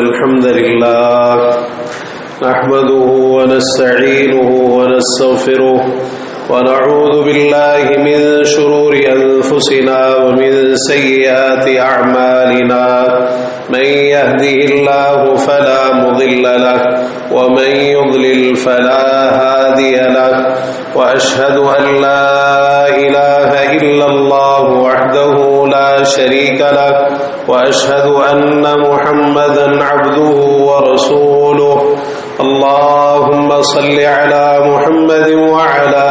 الحمد لله نحمده ونستعينه ونستغفره ونعوذ بالله من شرور أنفسنا ومن سيئات أعمالنا من يهده الله فلا مضل له ومن يضلل فلا هادي له وأشهد أن لا إله إلا الله وحده لا شريك له وأشهد أن محمدا عبده ورسوله اللهم صل على محمد وعلى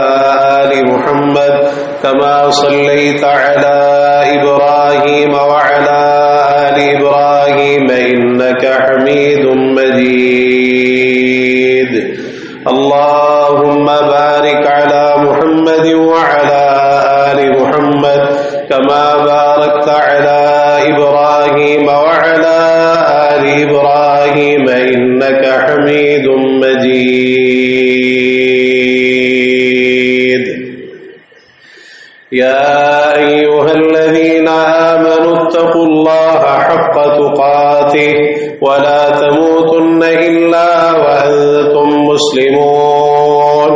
آل محمد كما صليت على إبراهيم وعلى آل إبراهيم إنك حميد مجيد اللهم بارك على محمد وعلى آل محمد كما باركت على إبراهيم وعلى آل إبراهيم إنك حميد مجيد يا أيها الذين آمنوا اتقوا الله حق تقاته ولا تموتن إلا وأنتم مسلمون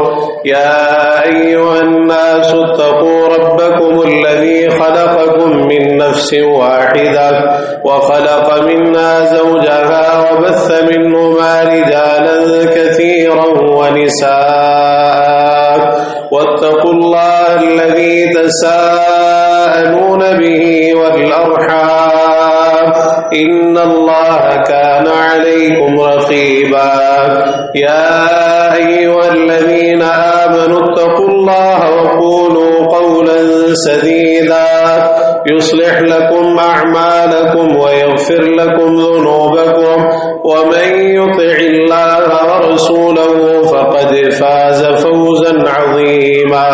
يا أيها الناس اتقوا ربكم الذي خلقكم من نفس واحدة وخلق منها زوجها وبث منهما رجالا كثيرا ونساء واتقوا الله الذي تساءلون به والأرحام إن الله كان عليكم رقيبا يا أيها الذين آمنوا اتقوا الله وقولوا قولا سديدا يصلح لكم أعمالكم ويغفر لكم ذنوبكم ومن يطع الله ورسوله فقد فاز فوزا عظيما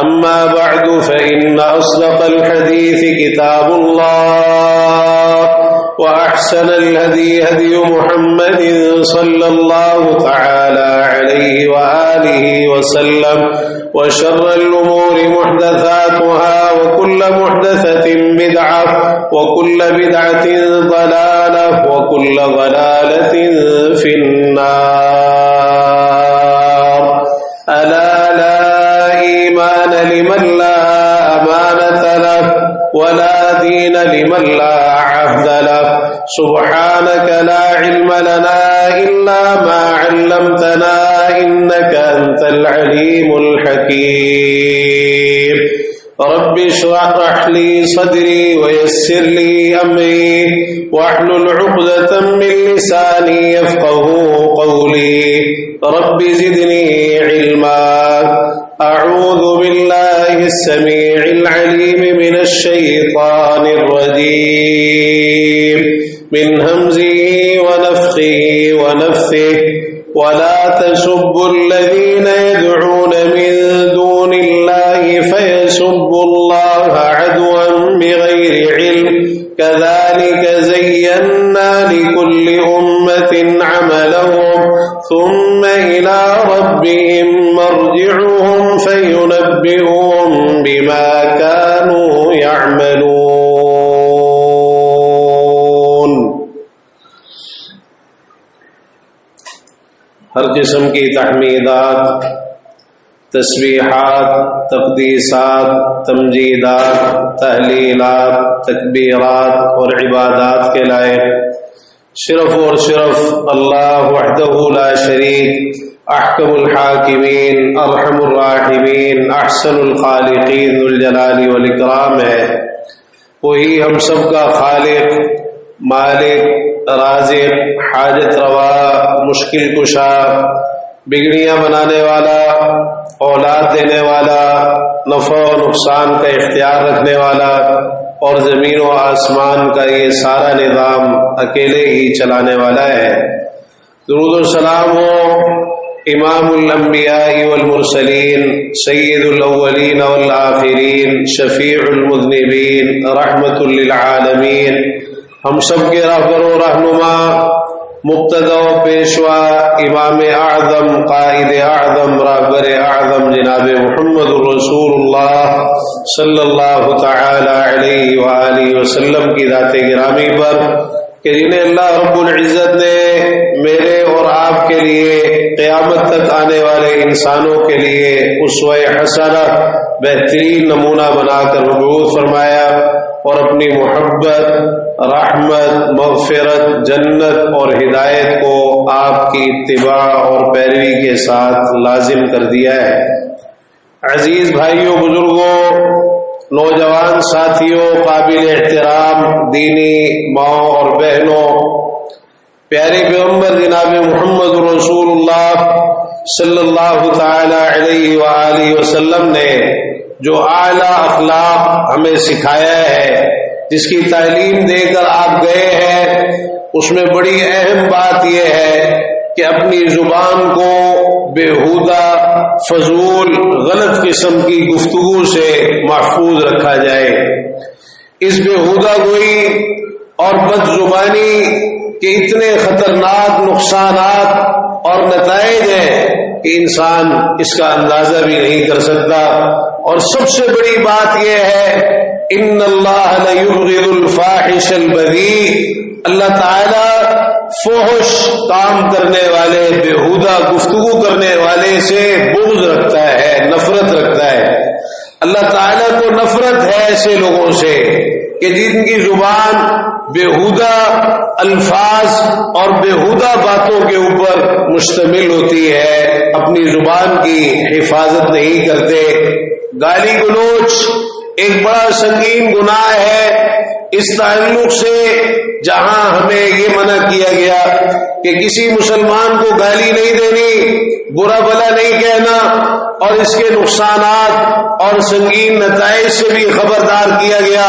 أما بعد فإن أصدق الحديث كتاب الله وأحسن الهدي هدي محمد صلى الله تعالى عليه وآله وسلم وشر الأمور محدثاتها وكل محدثة بدعة وكل بدعة ضلالة وكل ضلالة في النار ألا لا إيمان لمن لا أمانة له ولا دين لمن لا عهد له سبحانك لا علم لنا إلا ما علمتنا إنك أنت العليم الحكيم رب اشرح لي صدري ويسر لي أمري واحلل عقدة من لساني يفقه قولي رب زدني علما أعوذ بالله السميع العليم من الشيطان الرجيم من همزه ونفخه ونفثه ولا تسبوا الذين يدعون من دون الله فيسبوا الله عدوا بغير علم كذلك زينا لكل أمة عملهم ثم إلى ربهم مرجعهم فينبئهم بما كانوا يعملون ہر قسم کی تحمیدات تسبیحات تقدیسات تمجیدات تحلیلات تکبیرات اور عبادات کے لائق صرف اور صرف اللہ وحدہ لا شریک احکم الحاکمین ارحم الراحمین احسن الخالقین ذو الجلال والاکرام ہے. وہی ہم سب کا خالق مالک رازق حاجت روا مشکل کشا بگڑیاں بنانے والا اولاد دینے والا نفع و نقصان کا اختیار رکھنے والا اور زمین و آسمان کا یہ سارا نظام اکیلے ہی چلانے والا ہے. درود و سلام ہو امام الانبیاء والمرسلین سید الاولین والآخرین شفیع المذنبین رحمت للعالمین ہم سب کے رہبر و رہنما مقتدا و پیشوا امام اعظم قائد اعظم رہبر اعظم جناب محمد رسول اللہ صلی اللہ تعالی علیہ وآلہ وسلم کی ذات گرامی پر کہ جنہیں اللہ رب العزت نے میرے اور آپ کے لیے قیامت تک آنے والے انسانوں کے لیے اسوہ حسنہ بہترین نمونہ بنا کر مبعوث فرمایا اور اپنی محبت، رحمت، مغفرت، جنت اور ہدایت کو آپ کی اتباع اور پیروی کے ساتھ لازم کر دیا ہے۔ عزیز بھائیوں، بزرگوں، نوجوان ساتھیوں، قابل احترام دینی ماؤں اور بہنوں، پیارے پیغمبر جناب محمد رسول اللہ صلی اللہ تعالی علیہ وآلہ وسلم نے جو اعلیٰ اخلاق ہمیں سکھایا ہے، جس کی تعلیم دے کر آپ گئے ہیں، اس میں بڑی اہم بات یہ ہے کہ اپنی زبان کو بیہودہ، فضول، غلط قسم کی گفتگو سے محفوظ رکھا جائے۔ اس بیہودہ گوئی اور بد زبانی کے اتنے خطرناک نقصانات اور نتائج ہیں کہ انسان اس کا اندازہ بھی نہیں کر سکتا۔ اور سب سے بڑی بات یہ ہے، ان اللہ لیبغض الفاحش البذیء، اللہ تعالی فحش کام کرنے والے، بیہودہ گفتگو کرنے والے سے بغض رکھتا ہے، نفرت رکھتا ہے۔ اللہ تعالیٰ کو نفرت ہے ایسے لوگوں سے کہ جن کی زبان بیہودہ الفاظ اور بیہودہ باتوں کے اوپر مشتمل ہوتی ہے، اپنی زبان کی حفاظت نہیں کرتے۔ گالی گلوچ ایک بڑا سنگین گناہ ہے۔ اس تعلق سے جہاں ہمیں یہ منع کیا گیا کہ کسی مسلمان کو گالی نہیں دینی، برا بھلا نہیں کہنا، اور اس کے نقصانات اور سنگین نتائج سے بھی خبردار کیا گیا،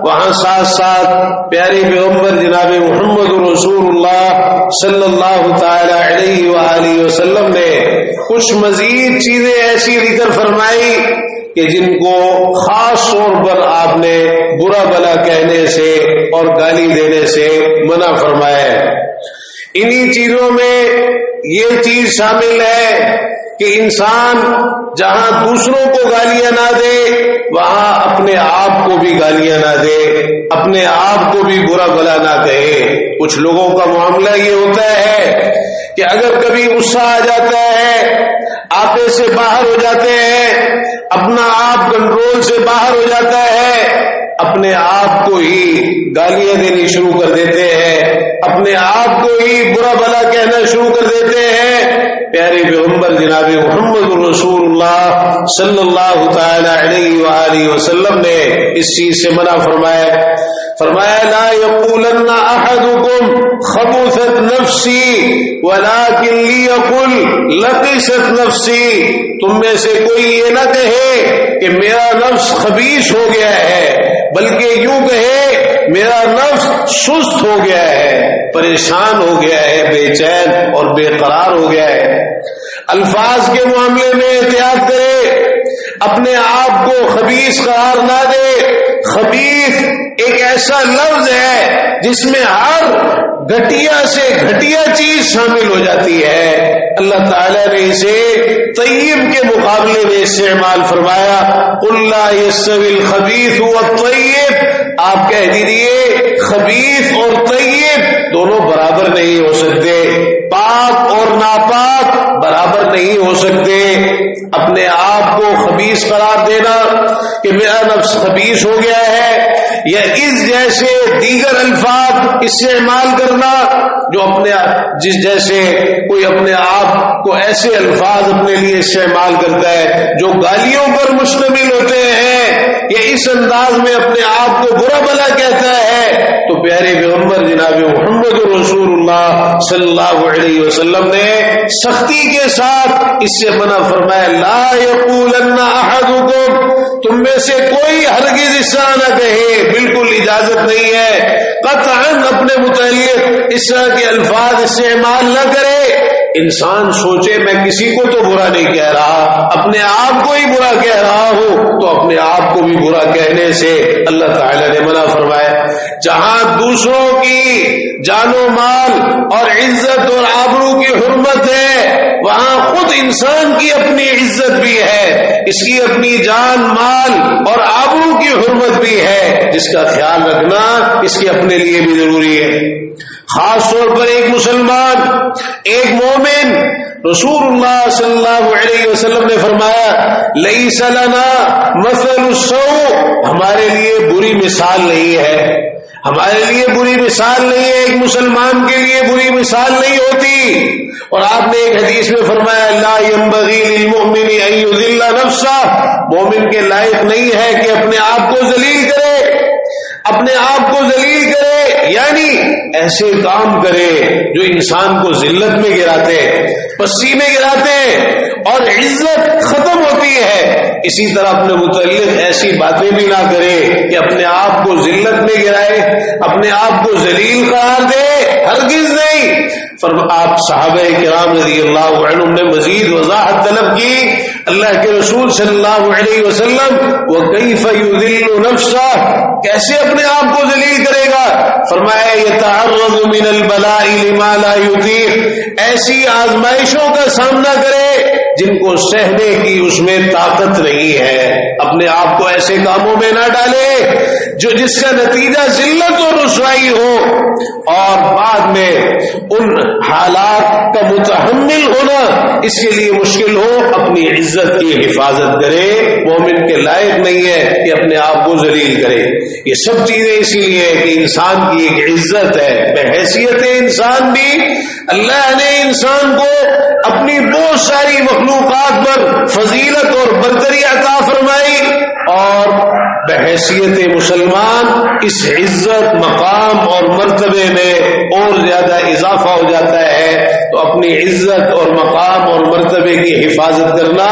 وہاں ساتھ ساتھ پیارے پیغمبر جناب محمد رسول اللہ صلی اللہ تعالی علیہ وآلہ وسلم نے کچھ مزید چیزیں ایسی ذکر فرمائی کہ جن کو خاص طور پر آپ نے برا بھلا کہنے سے اور گالی دینے سے منع فرمایا ہے۔ انہی چیزوں میں یہ چیز شامل ہے کہ انسان جہاں دوسروں کو گالیاں نہ دے، وہاں اپنے آپ کو بھی گالیاں نہ دے، اپنے آپ کو بھی برا بھلا نہ کہے۔ کچھ لوگوں کا معاملہ یہ ہوتا ہے کہ اگر کبھی غصہ آ جاتا ہے، آپے سے باہر ہو جاتے ہیں، اپنا آپ کنٹرول سے باہر ہو جاتا ہے، اپنے آپ کو ہی گالیاں دینی شروع کر دیتے ہیں، اپنے آپ کو ہی برا بھلا کہنا شروع کر دیتے ہیں۔ پیارے پیغمبر جناب محمد رسول اللہ صلی اللہ تعالی علیہ وآلہ وسلم نے اس چیز سے منع فرمایا لا یقولن احدکم خبثت نفسی ولکن لیقل لقست نفسی، تم میں سے کوئی یہ نہ کہے کہ میرا نفس خبیث ہو گیا ہے، بلکہ یوں کہے میرا نفس سست ہو گیا ہے، پریشان ہو گیا ہے، بے چین اور بے قرار ہو گیا ہے۔ الفاظ کے معاملے میں احتیاط کرے، اپنے آپ کو خبیث قرار نہ دے۔ خبیث ایک ایسا لفظ ہے جس میں ہر گھٹیا سے گھٹیا چیز شامل ہو جاتی ہے۔ اللہ تعالیٰ نے اسے طیب کے مقابلے میں استعمال فرمایا، قل لا یستوی الخبیث والطیب، آپ کہہ دیجئے خبیث اور طیب دونوں برابر نہیں ہو سکتے، پاک اور ناپاک برابر نہیں ہو سکتے۔ اپنے آپ کو خبیث قرار دینا کہ میرا نفس خبیث ہو گیا ہے، یا اس جیسے دیگر الفاظ استعمال کرنا جو جس جیسے کوئی اپنے آپ کو ایسے الفاظ اپنے لیے استعمال کرتا ہے جو گالیوں پر مشتمل ہوتے ہیں، یا اس انداز میں اپنے آپ کو برا بھلا کہتا ہے، تو پیارے پیغمبر جناب محمد رسول اللہ صلی اللہ علیہ وسلم نے سختی کے ساتھ اس سے منع فرمایا، لا یقولن احدکم، تم میں سے کوئی ہرگز اس طرح نہ کہے، بالکل اجازت نہیں ہے، قطعاً اپنے متعلق اس طرح کے الفاظ استعمال نہ کرے۔ انسان سوچے میں کسی کو تو برا نہیں کہہ رہا، اپنے آپ کو ہی برا کہہ رہا ہوں، تو اپنے آپ کو بھی برا کہنے سے اللہ تعالی نے منع فرمایا۔ جہاں دوسروں کی جان و مال اور عزت اور آبرو کی حرمت ہے، وہاں خود انسان کی اپنی عزت بھی ہے، اس کی اپنی جان مال اور آبرو کی حرمت بھی ہے، جس کا خیال رکھنا اس کے اپنے لیے بھی ضروری ہے۔ خاص طور پر ایک مسلمان، ایک مومن، رسول اللہ صلی اللہ علیہ وسلم نے فرمایا لیس لنا مثل السوء، ہمارے لیے بری مثال نہیں ہے، ہمارے لیے بری مثال نہیں ہے، ایک مسلمان کے لیے بری مثال نہیں ہوتی۔ اور آپ نے ایک حدیث میں فرمایا لا ينبغي للمؤمن ان يذل نفسه، مومن کے لائق نہیں ہے کہ اپنے آپ کو ذلیل کرے، اپنے آپ کو ذلیل کرے، یعنی ایسے کام کرے جو انسان کو ذلت میں گراتے، پستی میں گراتے اور عزت ختم ہوتی ہے۔ اسی طرح اپنے متعلق ایسی باتیں بھی نہ کرے کہ اپنے آپ کو ذلت میں گرائے، اپنے آپ کو ذلیل قرار دے، ہرگز نہیں۔ آپ صحابہ کرام رضی اللہ عنہم نے مزید وضاحت طلب کی، اللہ کے رسول صلی اللہ علیہ وسلم وَكَيْفَ يُذِلُّ نَفْسَهُ، کیسے اپنے آپ کو ذلیل کرے گا؟ فرمایا يَتَعَرَّضُ مِنَ الْبَلَاءِ لِمَا لَا يُطِيقُ، ایسی آزمائشوں کا سامنا کرے جن کو سہنے کی اس میں طاقت نہیں ہے، اپنے آپ کو ایسے کاموں میں نہ ڈالے جو جس کا نتیجہ ذلت اور رسوائی ہو، اور بعد میں ان حالات کا متحمل ہونا اس کے لیے مشکل ہو، اپنی عزت کی حفاظت کرے۔ مومن کے لائق نہیں ہے کہ اپنے آپ کو ذلیل کرے۔ یہ سب چیزیں اسی لیے کہ انسان کی ایک عزت ہے، بحیثیت انسان بھی اللہ نے انسان کو اپنی بہت ساری مخلوقات پر فضیلت اور برتری عطا فرمائی، اور بحیثیت مسلمان اس عزت مقام اور مرتبے میں اور زیادہ اضافہ ہو جاتا ہے۔ تو اپنی عزت اور مقام اور مرتبے کی حفاظت کرنا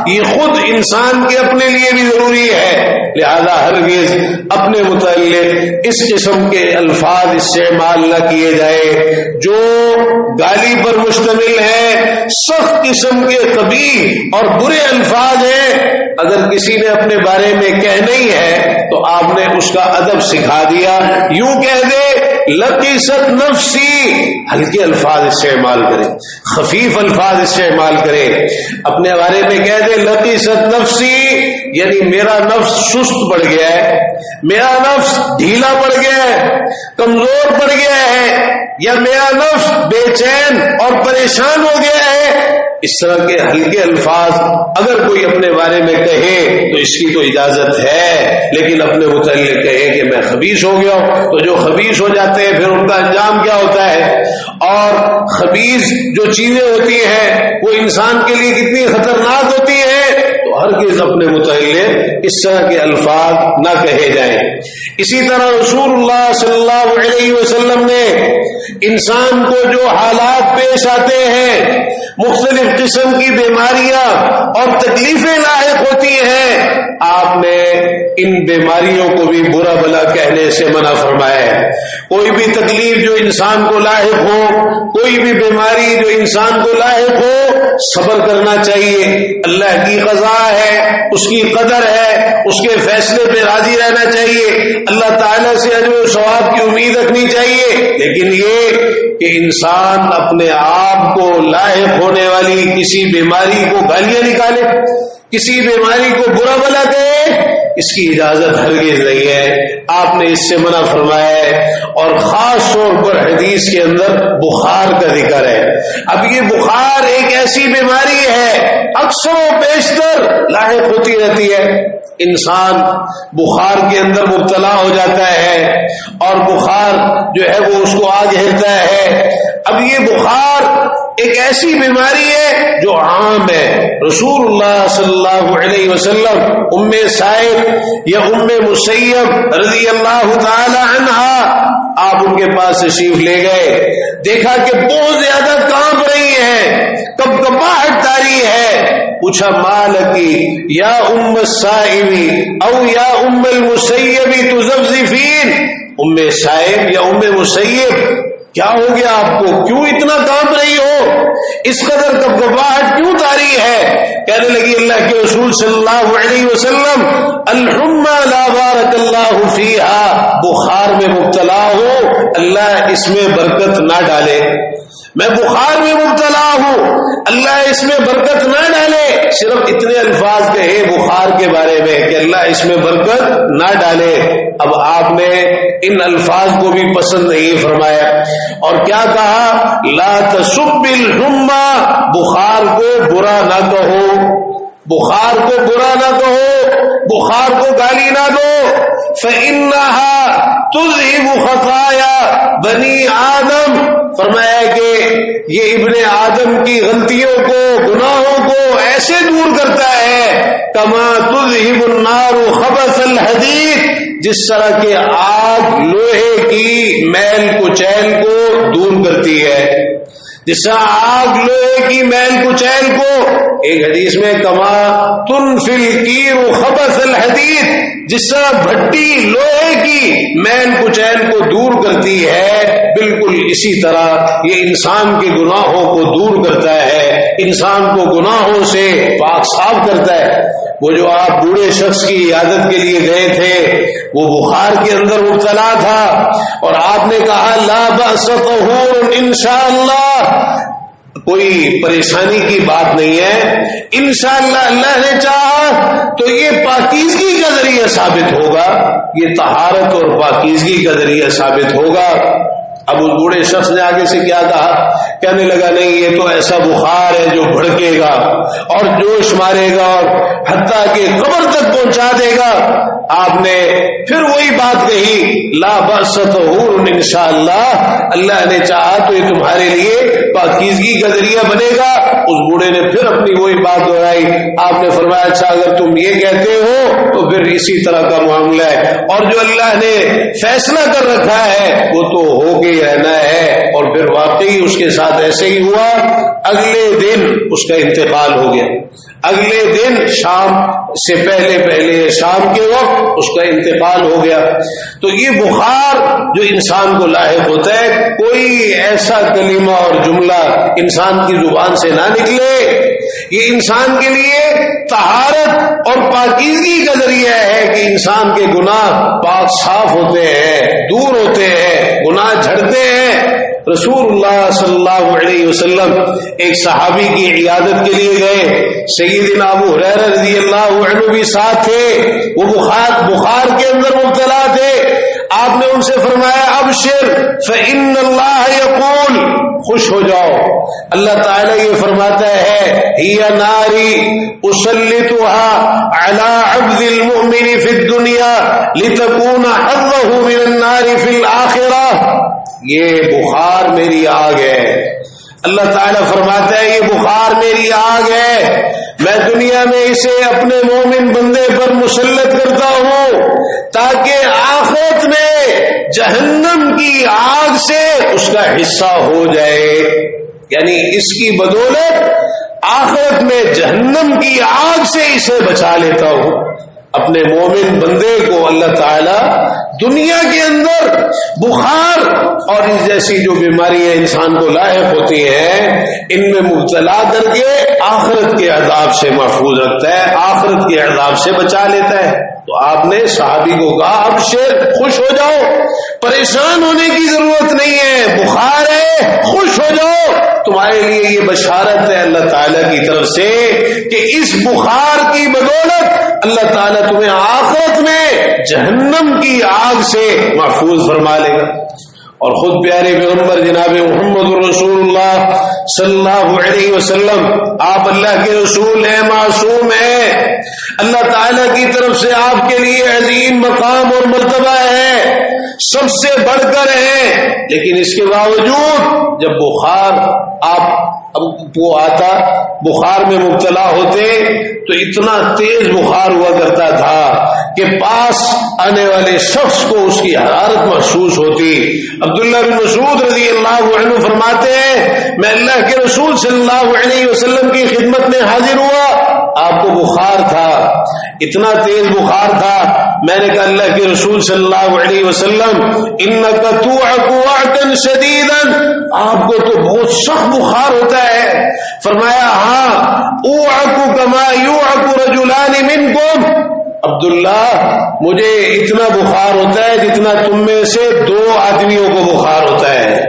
یہ خود انسان کے اپنے لیے بھی ضروری ہے، لہذا ہرگز اپنے متعلق اس قسم کے الفاظ استعمال نہ کیے جائے جو گالی پر مشتمل ہے، سخت قسم کے قبیح اور برے الفاظ ہیں۔ اگر کسی نے اپنے بارے میں کہنا ہی ہے تو آپ نے اس کا ادب سکھا دیا، یوں کہہ دے لقیست نفسی، ہلکے الفاظ استعمال کرے، خفیف الفاظ استعمال کرے، اپنے بارے میں کہہ دے لقیست نفسی، یعنی میرا نفس سست پڑ گیا ہے، میرا نفس ڈھیلا پڑ گیا ہے، کمزور پڑ گیا ہے، یا میرا نفس بے چین اور پریشان ہو گیا ہے۔ اس طرح کے ہلکے الفاظ اگر کوئی اپنے بارے میں کہے تو اس کی تو اجازت ہے، لیکن اپنے متعلق کہے کہ میں خبیث ہو گیا ہوں، تو جو خبیث ہو جاتے ہیں پھر ان کا انجام کیا ہوتا ہے، اور خبیث جو چیزیں ہوتی ہیں وہ انسان کے لیے کتنی خطرناک ہوتی ہیں، تو ہرگز اپنے متعلق اس طرح کے الفاظ نہ کہے جائیں۔ اسی طرح رسول اللہ صلی اللہ علیہ وسلم نے انسان کو جو حالات پیش آتے ہیں، مختلف قسم کی بیماریاں اور تکلیفیں لاحق ہوتی ہیں، آپ نے ان بیماریوں کو بھی برا بھلا کہنے سے منع فرمایا ہے۔ کوئی بھی تکلیف جو انسان کو لاحق ہو، کوئی بھی بیماری جو انسان کو لاحق ہو، صبر کرنا چاہیے، اللہ کی قضا ہے، اس کی قدر ہے، اس کے فیصلے پہ راضی رہنا چاہیے، اللہ تعالیٰ سے اجر و ثواب کی امید رکھنی چاہیے، لیکن یہ کہ انسان اپنے آپ کو لاحق ہونے والی کسی بیماری کو گالیاں نکالے، کسی بیماری کو برا بھلا کہے، اس کی اجازت ہرگز نہیں ہے، آپ نے اس سے منع فرمایا ہے۔ اور خاص طور پر حدیث کے اندر بخار کا ذکر ہے۔ اب یہ بخار ایک ایسی بیماری ہے اکثر و بیشتر لاحق ہوتی رہتی ہے، انسان بخار کے اندر مبتلا ہو جاتا ہے اور بخار جو ہے وہ اس کو آ گھیرتا ہے۔ اب یہ بخار ایک ایسی بیماری ہے جو عام ہے۔ رسول اللہ صلی اللہ علیہ وسلم ام سائب یا ام مسیب رضی اللہ تعالی عنہا، آپ ان کے پاس تشریف لے گئے، دیکھا کہ بہت زیادہ کانپ رہی ہیں، کپکپاہٹ طاری ہے، پوچھا مالکی یا ام السائب او یا ام المسیب تزفزفین، ام سائب یا ام مسیب کیا ہو گیا آپ کو، کیوں اتنا کانپ رہی ہو، اس قدر کپکپاہٹ کیوں طاری ہے؟ کہنے لگی اللہ کے رسول صلی اللہ علیہ وسلم الحمى لا بارک اللہ فیہا، بخار میں مبتلا ہو، اللہ اس میں برکت نہ ڈالے، میں بخار میں مبتلا اللہ اس میں برکت نہ ڈالے. صرف اتنے الفاظ کہے بخار کے بارے میں کہ اللہ اس میں برکت نہ ڈالے. اب آپ نے ان الفاظ کو بھی پسند نہیں فرمایا اور کیا کہا؟ لا تسب الحمى، بخار کو برا نہ کہو، بخار کو برا نہ کہو، بخار کو گالی نہ دو. فإنها تذهب خطايا بنی آدم، فرمایا کہ یہ ابن آدم کی غلطیوں کو، گناہوں کو ایسے دور کرتا ہے کما تذهب النار خبث الحدید، جس طرح کہ آگ لوہے کی میل کچیل کو دور کرتی ہے. جس طرح آگ لوہے کی میل کچیل کو، ایک حدیث میں کما تنفی القیر خبث الحدید، جس طرح بھٹی لوہے کی میل کچیل کو دور کرتی ہے، بالکل اسی طرح یہ انسان کے گناہوں کو دور کرتا ہے، انسان کو گناہوں سے پاک صاف کرتا ہے. وہ جو آپ بوڑھے شخص کی عیادت کے لیے گئے تھے، وہ بخار کے اندر مبتلا تھا اور آپ نے کہا لا بأس طہور انشاءاللہ، کوئی پریشانی کی بات نہیں ہے، انشاءاللہ اللہ نے چاہا تو یہ پاکیزگی کا ذریعہ ثابت ہوگا، یہ طہارت اور پاکیزگی کا ذریعہ ثابت ہوگا. اب اس بوڑھے شخص نے آگے سے کیا کہا؟ کہنے لگا نہیں، یہ تو ایسا بخار ہے جو بھڑکے گا اور جوش مارے گا اور حتیٰ کہ قبر تک پہنچا دے گا. آپ نے پھر وہی بات کہی لا بأس طہور انشاءاللہ، اللہ نے چاہا تو یہ تمہارے لیے پاکیزگی کا ذریعہ بنے گا. اس بوڑھے نے پھر اپنی وہی بات دہرائی. آپ نے فرمایا اچھا اگر تم یہ کہتے ہو تو پھر اسی طرح کا معاملہ ہے، اور جو اللہ نے فیصلہ کر رکھا ہے وہ تو ہو کے رہنا ہے. اور پھر واقعی اس کے ساتھ ایسے ہی ہوا. اگلے دن اس کا انتقال ہو گیا، اگلے دن شام سے پہلے شام کے وقت اس کا انتقال ہو گیا. تو یہ بخار جو انسان کو لاحق ہوتا ہے، کوئی ایسا کلمہ اور جملہ انسان کی زبان سے نہ نکلے، یہ انسان کے لیے طہارت اور پاکیزگی کا ذریعہ ہے کہ انسان کے گناہ پاک صاف ہوتے ہیں، دور ہوتے ہیں، گناہ جھڑتے ہیں. رسول اللہ صلی اللہ علیہ وسلم ایک صحابی کی عیادت کے لیے گئے، سیدنا ابو ہریرہ رضی اللہ عنہ بھی ساتھ تھے، وہ بخار کے اندر مبتلا تھے. آپ نے ان سے فرمایا ابشر فإن اللہ یقول، خوش ہو جاؤ، اللہ تعالیٰ یہ فرماتا ہے ہی ناری اسلطها علی عبد المؤمن فی الدنیا لتکون حظه من النار فی الآخرہ. یہ بخار میری آگ ہے، اللہ تعالیٰ فرماتا ہے یہ بخار میری آگ ہے، میں دنیا میں اسے اپنے مومن بندے پر مسلط کرتا ہوں تاکہ آخرت میں جہنم کی آگ سے اس کا حصہ ہو جائے. یعنی اس کی بدولت آخرت میں جہنم کی آگ سے اسے بچا لیتا ہوں. اپنے مومن بندے کو اللہ تعالیٰ دنیا کے اندر بخار اور اس جیسی جو بیماریاں انسان کو لاحق ہوتی ہیں ان میں مبتلا کر کے آخرت کے عذاب سے محفوظ رکھتا ہے، آخرت کے عذاب سے بچا لیتا ہے. تو آپ نے صحابی کو کہا ابشر، خوش ہو جاؤ، پریشان ہونے کی ضرورت نہیں ہے، بخار ہے خوش ہو جاؤ، تمہارے لیے یہ بشارت ہے اللہ تعالیٰ کی طرف سے کہ اس بخار کی بدولت اللہ تعالیٰ تمہیں آخرت میں جہنم کی آگ سے محفوظ فرما لے گا. اور خود پیارے پیغمبر جناب محمد رسول اللہ صلی اللہ علیہ وسلم، آپ اللہ کے رسول ہیں، معصوم ہیں، اللہ تعالیٰ کی طرف سے آپ کے لیے عظیم مقام اور مرتبہ ہے، سب سے بڑھ کر ہے. لیکن اس کے باوجود جب بخار وہ آتا، بخار میں مبتلا ہوتے تو اتنا تیز بخار ہوا کرتا تھا کہ پاس آنے والے شخص کو اس کی حرارت محسوس ہوتی. عبداللہ بن مسعود رضی اللہ عنہ فرماتے ہیں میں اللہ کے رسول صلی اللہ علیہ وسلم کی خدمت میں حاضر ہوا، آپ کو بخار تھا، اتنا تیز بخار تھا. میں نے کہا اللہ کے رسول صلی اللہ علیہ وسلم انک توعک وعکا شدیدا، آپ کو تو بہت سخت بخار ہوتا ہے. فرمایا ہاں، اوعک کما یوعک رجلان منکم، عبداللہ مجھے اتنا بخار ہوتا ہے جتنا تم میں سے 2 آدمیوں کو بخار ہوتا ہے.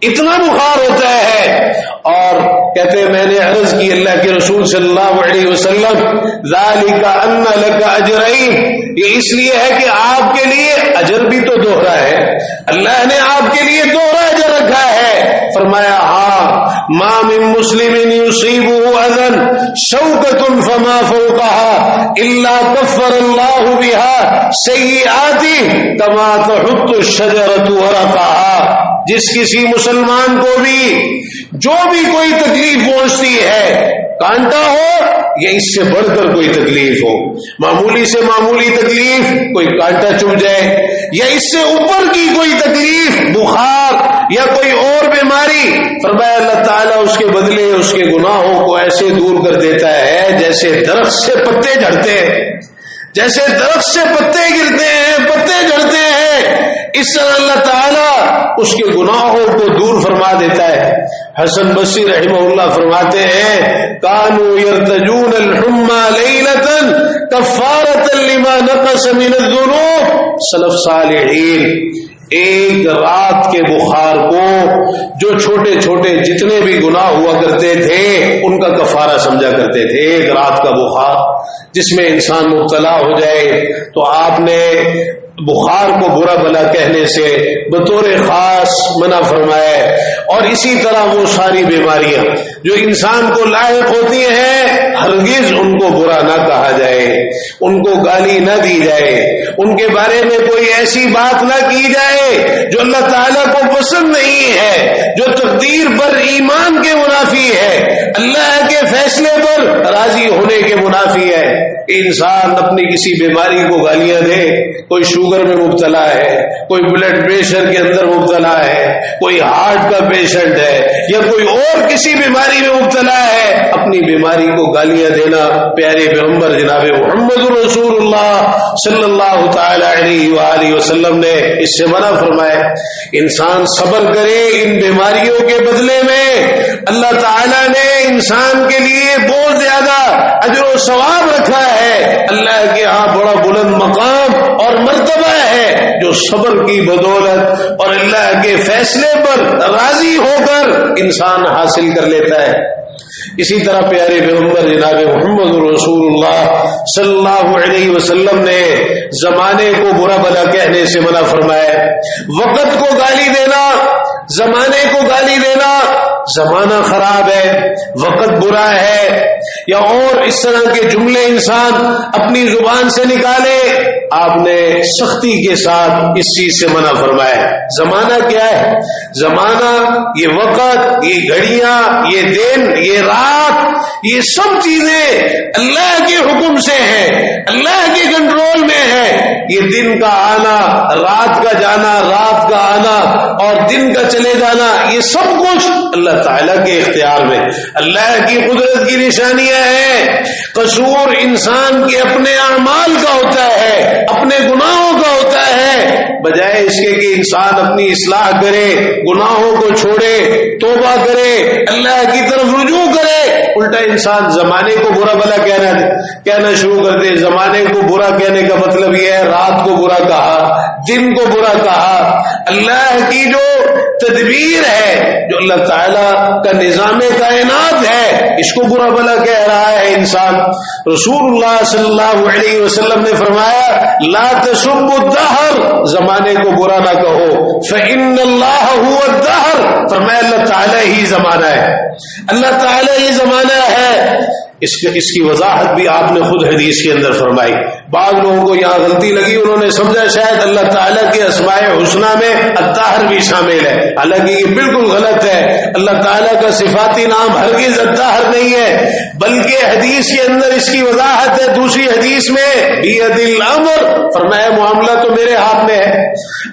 اتنا بخار ہوتا ہے. اور کہتے ہیں میں نے عرض کی اللہ کے رسول صلی اللہ علیہ وسلم ذالک ان لک اجرین، یہ اس لیے ہے کہ آپ کے لیے اجر بھی تو دوہرا ہے، اللہ نے آپ کے لیے دوہرا اجر رکھا ہے. فرمایا ہاں ما من مسلم یصیبہ اذى شوکۃ فما فوقها الا کفر اللہ بها سیئات کما تحط الشجرۃ ورقها. جس کسی مسلمان کو بھی جو بھی کوئی تکلیف پہنچتی ہے، کانٹا ہو یا اس سے بڑھ کر کوئی تکلیف ہو، معمولی سے معمولی تکلیف کوئی کانٹا چبھ جائے، یا اس سے اوپر کی کوئی تکلیف بخار یا کوئی اور بیماری، فرمایا اللہ تعالیٰ اس کے بدلے اس کے گناہوں کو ایسے دور کر دیتا ہے جیسے درخت سے پتے جھڑتے ہیں، جیسے درخت سے پتے گرتے ہیں، پتے جھڑتے ہیں، اس طرح اللہ تعالیٰ اس کے گناہوں کو دور فرما دیتا ہے. حسن بصری رحمہ اللہ فرماتے ہیں کانوا یرتجون الحمى لیلۃ کفارۃ لما نقص من الذنوب. سلف صالحین ایک رات کے بخار کو جو چھوٹے چھوٹے جتنے بھی گناہ ہوا کرتے تھے ان کا کفارہ سمجھا کرتے تھے. ایک رات کا بخار جس میں انسان مبتلا ہو جائے تو آپ نے بخار کو برا بلا کہنے سے بطور خاص منع فرمایا. اور اسی طرح وہ ساری بیماریاں جو انسان کو لاحق ہوتی ہیں ہرگز ان کو برا نہ کہا جائے، ان کو گالی نہ دی جائے، ان کے بارے میں کوئی ایسی بات نہ کی جائے جو اللہ تعالیٰ کو پسند نہیں ہے، جو تقدیر پر ایمان کے منافی ہے، اللہ کے فیصلے پر راضی ہونے کے منافی ہے. انسان اپنی کسی بیماری کو گالیاں دے، کوئی شوگر میں مبتلا ہے، کوئی بلڈ پریشر کے اندر مبتلا ہے، کوئی ہارٹ کا پیشنٹ ہے یا کوئی اور کسی بیماری میں مبتلا ہے، اپنی بیماری کو گالیاں دینا پیارے پیغمبر جناب محمد رسول اللہ صلی اللہ تعالی علیہ وآلہ وسلم نے اس سے منع فرمایا. انسان صبر کرے ان بیماریوں کے بدلے میں اللہ تعالیٰ نے انسان کے لیے بہت زیادہ اجر و ثواب رکھا ہے. اللہ کے ہاں بڑا بلند مقام اور مرتبہ ہے جو صبر کی بدولت اور اللہ کے فیصلے پر راضی ہو کر انسان حاصل کر لیتا ہے. اسی طرح پیارے پیغمبر جناب محمد رسول اللہ صلی اللہ علیہ وسلم نے زمانے کو برا بلا کہنے سے منع فرمایا. وقت کو گالی دینا، زمانے کو گالی دینا، زمانہ خراب ہے، وقت برا ہے، یا اور اس طرح کے جملے انسان اپنی زبان سے نکالے، آپ نے سختی کے ساتھ اس چیز سے منع فرمایا. زمانہ کیا ہے؟ زمانہ یہ وقت، یہ گھڑیاں، یہ دن، یہ رات، یہ سب چیزیں اللہ کے حکم سے ہیں، اللہ کے کنٹرول میں ہے. یہ دن کا آنا، رات کا جانا، رات کا آنا اور دن کا چلے جانا، یہ سب کچھ اللہ تعالیٰ کے اختیار میں، اللہ کی قدرت کی نشانیاں ہیں. قصور انسان کے اپنے اعمال کا ہوتا ہے، اپنے گناہوں کا ہوتا ہے. بجائے اس کے کہ انسان اپنی اصلاح کرے، گناہوں کو چھوڑے، توبہ کرے، اللہ کی طرف رجوع کرے، الٹا انسان زمانے کو برا بلا کہنا شروع کر دے. زمانے کو برا کہنے کا مطلب یہ ہے رات کو برا کہا، دن کو برا کہا. اللہ کی جو تدبیر ہے، جو اللہ تعالیٰ کا نظام کائنات ہے، اس کو برا بلا کہہ رہا ہے انسان. رسول اللہ صلی اللہ علیہ وسلم نے فرمایا لا تسبوا الدہر، زمانے کو برا نہ کہو، فإن اللہ هو الدہر، فرمایا اللہ تعالیٰ ہی زمانہ ہے، اللہ تعالیٰ ہی زمانہ ہے. اس کی وضاحت بھی آپ نے خود حدیث کے اندر فرمائی. بعض لوگوں کو یہاں غلطی لگی، انہوں نے سمجھا شاید اللہ تعالیٰ کے اسماء حسنہ میں الدہر بھی شامل ہے، حالانکہ یہ بالکل غلط ہے. اللہ تعالیٰ کا صفاتی نام ہرگز الدہر نہیں ہے، بلکہ حدیث کے اندر اس کی وضاحت ہے. دوسری حدیث میں بیدِ الامر، فرمایا معاملہ تو میرے ہاتھ میں ہے.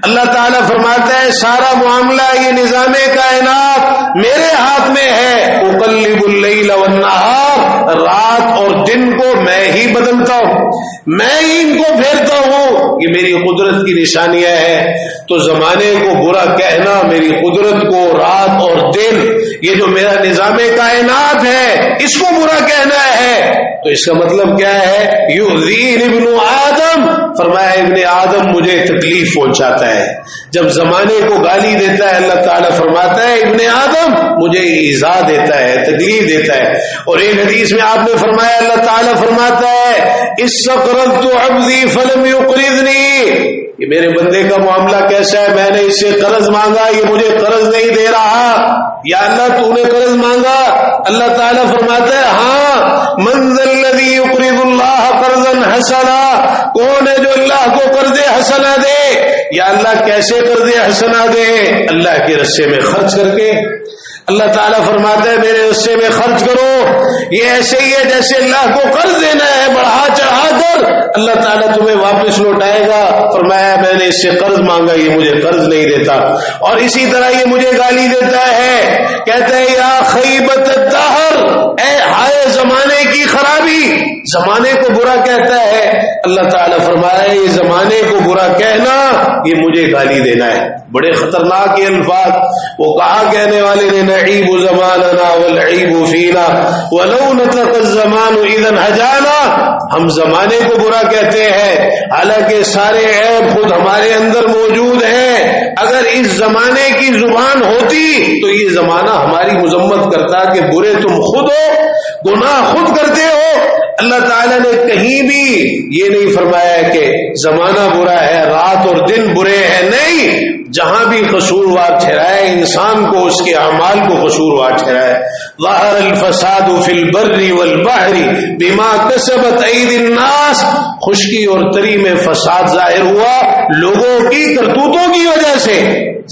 اللہ تعالیٰ فرماتا ہے سارا معاملہ، یہ نظام کائنات میرے ہاتھ میں ہے. اقلب اللیل والنہار، رات اور دن کو میں ہی بدلتا ہوں، میں ہی ان کو پھیرتا ہوں، یہ میری قدرت کی نشانیاں ہیں. تو زمانے کو برا کہنا، میری قدرت کو، رات اور دن، یہ جو میرا نظام کائنات ہے، اس کو برا کہنا ہے. تو اس کا مطلب کیا ہے؟ یؤذین ابن آدم فرمایا ابن آدم مجھے تکلیف پہنچاتا ہے. جب زمانے کو گالی دیتا ہے اللہ تعالیٰ فرماتا ہے ابن آدم مجھے ایذا دیتا ہے, تکلیف دیتا ہے. اور ایک حدیث میں آپ نے فرمایا اللہ تعالیٰ فرماتا ہے استقرضت عبدی فلم یقرضنی, یہ میرے بندے کا معاملہ کیسا ہے, میں نے اس سے قرض مانگا یہ مجھے قرض نہیں دے رہا. یا اللہ تو نے قرض مانگا؟ اللہ تعالیٰ فرماتا ہے ہاں من ذا الذی یقرض اللہ قرضا حسنا, کون ہے جو اللہ کو قرض حسنا دے؟ یا اللہ کیسے قرض حسنا دے؟ اللہ کے رستے میں خرچ کر کے. اللہ تعالیٰ فرماتا ہے میرے رستے میں خرچ کرو. یہ ایسے ہی ہے جیسے اللہ کو قرض دینا ہے بڑھا چڑھا کر, اللہ تعالیٰ تمہیں واپس لوٹائے گا. فرمایا میں نے اس سے قرض مانگا یہ مجھے قرض نہیں دیتا. اور اسی طرح یہ مجھے گالی دیتا ہے, کہتا ہے یا خیبت الدہر, اے ہائے زمانے کی خرابی, زمانے کو برا کہتا ہے. اللہ تعالیٰ فرمایا یہ زمانے کو برا کہنا یہ مجھے گالی دینا ہے. بڑے خطرناک یہ الفاظ. وہ کہا کہنے والے نے نعیب زماننا والعیب فینا ولو نطق الزمان اذا ہجانا, ہم زمانے کو برا کہتے ہیں حالانکہ سارے عیب خود ہمارے اندر موجود ہیں. اگر اس زمانے کی زبان ہوتی تو یہ زمانہ ہماری مذمت کرتا کہ برے تم خود ہو, گناہ خود کرتے ہو. اللہ تعالیٰ نے کہیں بھی یہ نہیں فرمایا کہ زمانہ برا ہے رات اور دن برے ہیں. نہیں, جہاں بھی قصوروار ٹھہرائے انسان کو اس کے اعمال کو قصوروار ٹھہرائے. ظہر الفساد فی البر والبحر بما کسبت ایدی الناس, خشکی اور تری میں فساد ظاہر ہوا لوگوں کی کرتوتوں کی وجہ سے,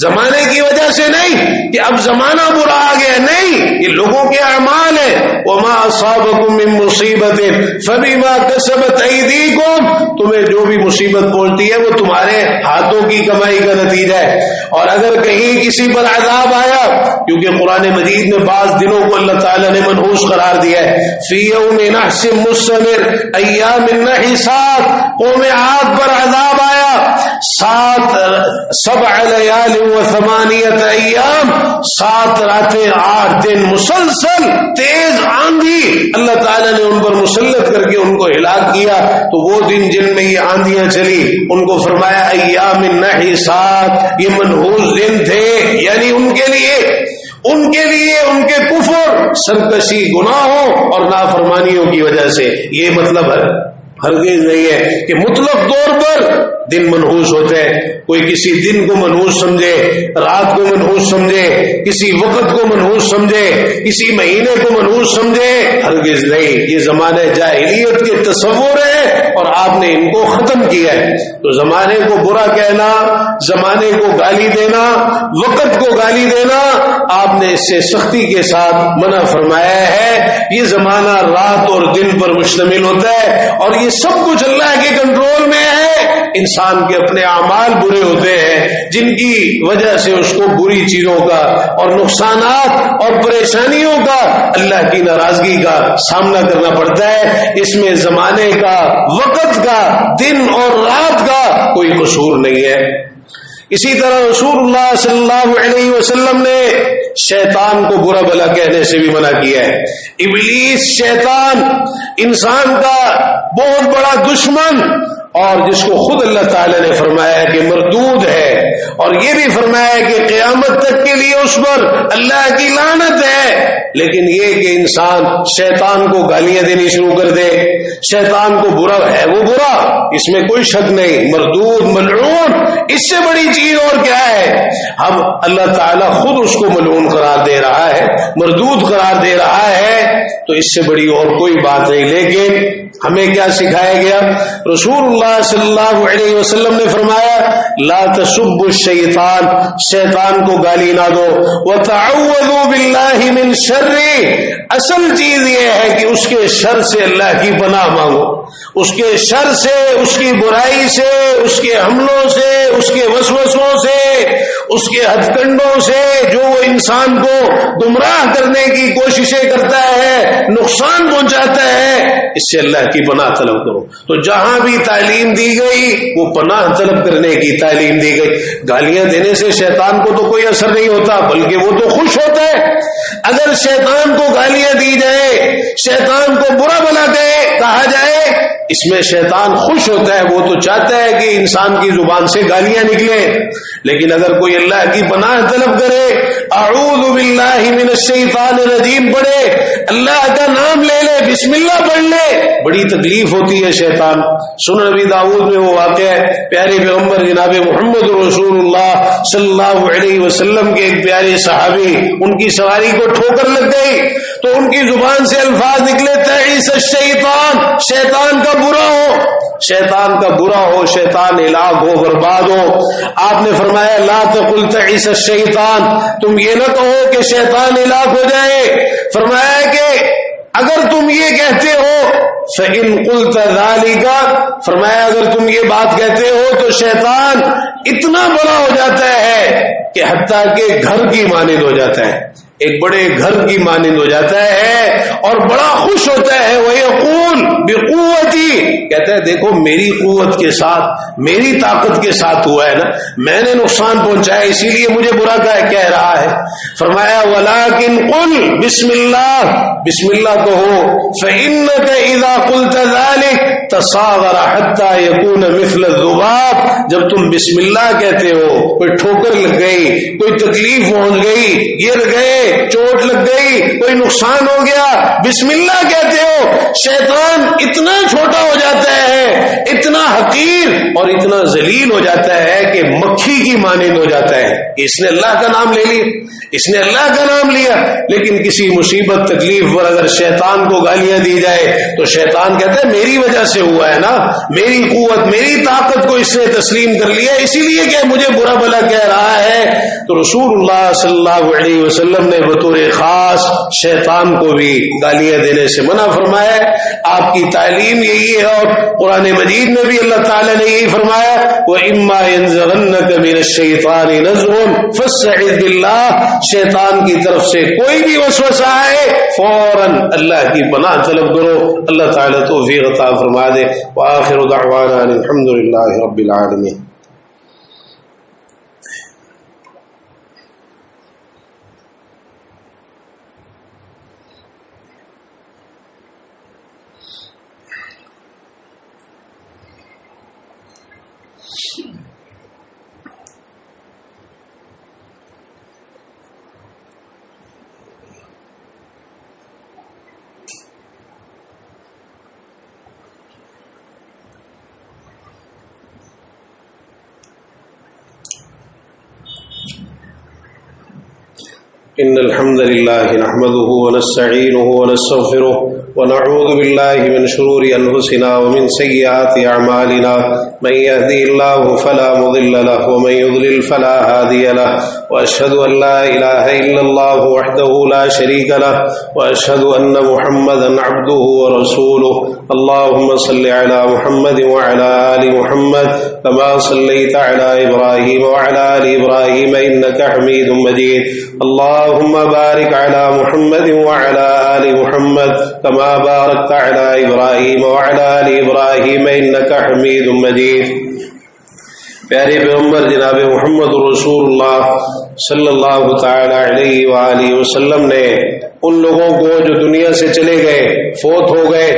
زمانے کی وجہ سے نہیں کہ اب زمانہ برا آ گیا, نہیں یہ لوگوں کے اعمال ہیں. وما اصابکم من مصیبت فبما کسبت ایدیکم, تمہیں جو بھی مصیبت پہنچتی ہے وہ تمہارے ہاتھوں کی کمائی کا نتیجہ ہے. اور اگر کہیں کسی پر عذاب آیا, کیونکہ قرآن مجید میں بعض دنوں کو اللہ تعالیٰ نے منحوس قرار دیا ہے, فی یوم نحس مستمر ایام النحسات, قوم عاد پر عذاب آیا 7 لیال و 8 ایام, 7 راتیں 8 دن مسلسل تیز آندھی اللہ تعالیٰ نے ان پر مسلط کر کے ان کو ہلاک کیا. تو وہ دن جن میں یہ آندھیاں چلی ان کو فرمایا ایام النحسات, یہ منحوس دن تھے. یعنی ان کے لیے ان کے کفر, سرکشی, گناہوں اور نافرمانیوں کی وجہ سے. یہ مطلب ہے ہرگز نہیں ہے کہ مطلق طور پر دن منحوس ہوتے ہیں. کوئی کسی دن کو منحوس سمجھے, رات کو منحوس سمجھے, کسی وقت کو منحوس سمجھے, کسی مہینے کو منحوس سمجھے, ہرگز نہیں. یہ زمانے جاہلیت کے تصور ہے اور آپ نے ان کو ختم کیا ہے. تو زمانے کو برا کہنا, زمانے کو گالی دینا, وقت کو گالی دینا, آپ نے اس سے سختی کے ساتھ منع فرمایا ہے. یہ زمانہ رات اور دن پر مشتمل ہوتا ہے اور یہ سب کچھ اللہ کے کنٹرول میں ہے. انسان کے اپنے اعمال برے ہوتے ہیں جن کی وجہ سے اس کو بری چیزوں کا اور نقصانات اور پریشانیوں کا, اللہ کی ناراضگی کا سامنا کرنا پڑتا ہے. اس میں زمانے کا, وقت کا, دن اور رات کا کوئی قصور نہیں ہے. اسی طرح رسول اللہ صلی اللہ علیہ وسلم نے شیطان کو برا بھلا کہنے سے بھی منع کیا ہے. ابلیس شیطان انسان کا بہت بڑا دشمن, اور جس کو خود اللہ تعالی نے فرمایا کہ مردود ہے, اور یہ بھی فرمایا کہ قیامت تک کے لیے اس پر اللہ کی لعنت ہے. لیکن یہ کہ انسان شیطان کو گالیاں دینی شروع کر دے, شیطان کو برا ہے وہ برا, اس میں کوئی شک نہیں, مردود, ملعون, اس سے بڑی چیز اور کیا ہے. ہم اللہ تعالیٰ خود اس کو ملعون قرار دے رہا ہے, مردود قرار دے رہا ہے, تو اس سے بڑی اور کوئی بات نہیں. لیکن ہمیں کیا سکھایا گیا؟ رسول اللہ صلی اللہ علیہ وسلم نے فرمایا لا تسبوا الشیطان, شیطان کو گالی نہ دو, وتعوذوا باللہ من شر, اصل چیز یہ ہے کہ اس کے شر سے اللہ کی پناہ مانگو, اس کے شر سے, اس کی برائی سے, اس کے حملوں سے, اس کے وسوسوں سے, اس کے ہتھ کنڈوں سے, جو وہ انسان کو گمراہ کرنے کی کوششیں کرتا ہے, نقصان پہنچاتا ہے, اس سے اللہ کی پناہ طلب کرو. تو جہاں بھی تعلیم دی گئی وہ پناہ طلب کرنے کی تعلیم دی گئی. گالیاں دینے سے شیطان کو تو کوئی اثر نہیں ہوتا, بلکہ وہ تو خوش ہوتا ہے. اگر شیطان کو گالیاں دی جائے، شیطان کو برا بلا کہا جائے، اس میں شیطان خوش ہوتا ہے، وہ تو چاہتا ہے کہ انسان کی زبان سے گالیاں نکلے. لیکن اگر کوئی اللہ کی پناہ طلب کرے، اعوذ باللہ من الشیطان الرجیم پڑھے، اللہ کا نام لے لے، بسم اللہ پڑھ لے، بڑی تکلیف ہوتی ہے شیطان. سنن نبی داؤد میں وہ واقعہ ہے، پیارے پیغمبر جناب محمد رسول اللہ صلی اللہ علیہ وسلم کے ایک پیارے صحابی، ان کی سواری کو ٹھوکر لگ گئی تو ان کی زبان سے الفاظ نکلے، تعیس الشیطان، شیطان کا برا ہو، شیطان کا برا ہو، شیطان ہلاک ہو، برباد ہو. آپ نے فرمایا لا تقل تعیس الشیطان، تم یہ نہ کہو کہ شیطان ہلاک ہو جائے. فرمایا کہ اگر تم یہ کہتے ہو فَإِن قُلْتَ ذَلِكَ، فرمایا اگر تم یہ بات کہتے ہو تو شیطان اتنا بڑا ہو جاتا ہے کہ حتیٰ کہ گھر کی مانند ہو جاتا ہے، ایک بڑے گھر کی مانند ہو جاتا ہے اور بڑا خوش ہوتا ہے. وَيَقُولُ بِقُوَّتِي، کہتا ہے دیکھو میری قوت کے ساتھ، میری طاقت کے ساتھ ہوا ہے نا، میں نے نقصان پہنچایا اسی لیے مجھے برا کہہ رہا ہے. فرمایا وَلَكِنْ قُلْ بسم اللہ، بسم اللہ کہو، فَإِنَّكَ إِذَا قُلْتَ ذَلِكَ تَصَاغَرَ حَتَّى يَكُونَ مِثْلَ الذُّبَابِ، جب تم بسم اللہ کہتے ہو، کوئی ٹھوکر لگ گئی، کوئی تکلیف پہنچ گئی، گر گئے، چوٹ لگ گئی، کوئی نقصان ہو گیا، بسم اللہ کہتے ہو، شیطان اتنا چھوٹا ہو جاتا ہے، اتنا حقیر اور اتنا ذلیل ہو جاتا ہے کہ مکھی کی مانند ہو جاتا ہے. اس نے اللہ کا نام لے لیا، اس نے اللہ کا نام لیا، لیکن کسی مصیبت تکلیف پر اگر شیطان کو گالیاں دی جائے تو شیطان کہتا ہے میری وجہ سے ہوا ہے نا، میری قوت، میری طاقت کو اس نے تسلیم کر لیا، اسی لیے کہ مجھے برا بھلا کہہ رہا ہے. تو رسول اللہ صلی اللہ علیہ وسلم نے بطور خاص شیطان کو بھی گالیاں دینے سے منع فرمایا. آپ کی تعلیم یہی ہے اور قرآن مجید میں بھی اللہ تعالیٰ نے یہی فرمایا وَإِمَّا يَنزَغَنَّكَ مِنَ الشَّيْطَانِ نَزْغٌ فَاسْتَعِذْ بِاللَّهِ، شیطان کی طرف سے کوئی بھی وسوسہ آئے فوراً اللہ کی پناہ طلب کرو، اللہ تعالیٰ توفیق عطا فرما دے. وآخر دعوانا الحمد للہ رب العالمین. إن الحمد لله نحمده ونستعينه ونستغفره ونعوذ بالله من شرور أنفسنا ومن سيئات أعمالنا، من يهدي الله فلا مضل له ومن يضلل فلا هادي له، وأشهد أن لا إله إلا الله وحده لا شريك له، وأشهد أن محمدا عبده ورسوله. اللهم صل على محمد وعلى آل محمد كما صليت على إبراهيم وعلى آل إبراهيم إنك حميد مجيد. اللهم بارك على محمد وعلى آل محمد كما باركت على إبراهيم وعلى آل إبراهيم إنك حميد مجيد. پیارے پیغمبر جناب محمد رسول اللہ صلی اللہ تعالی علیہ وآلہ وسلم نے ان لوگوں کو جو دنیا سے چلے گئے، فوت ہو گئے،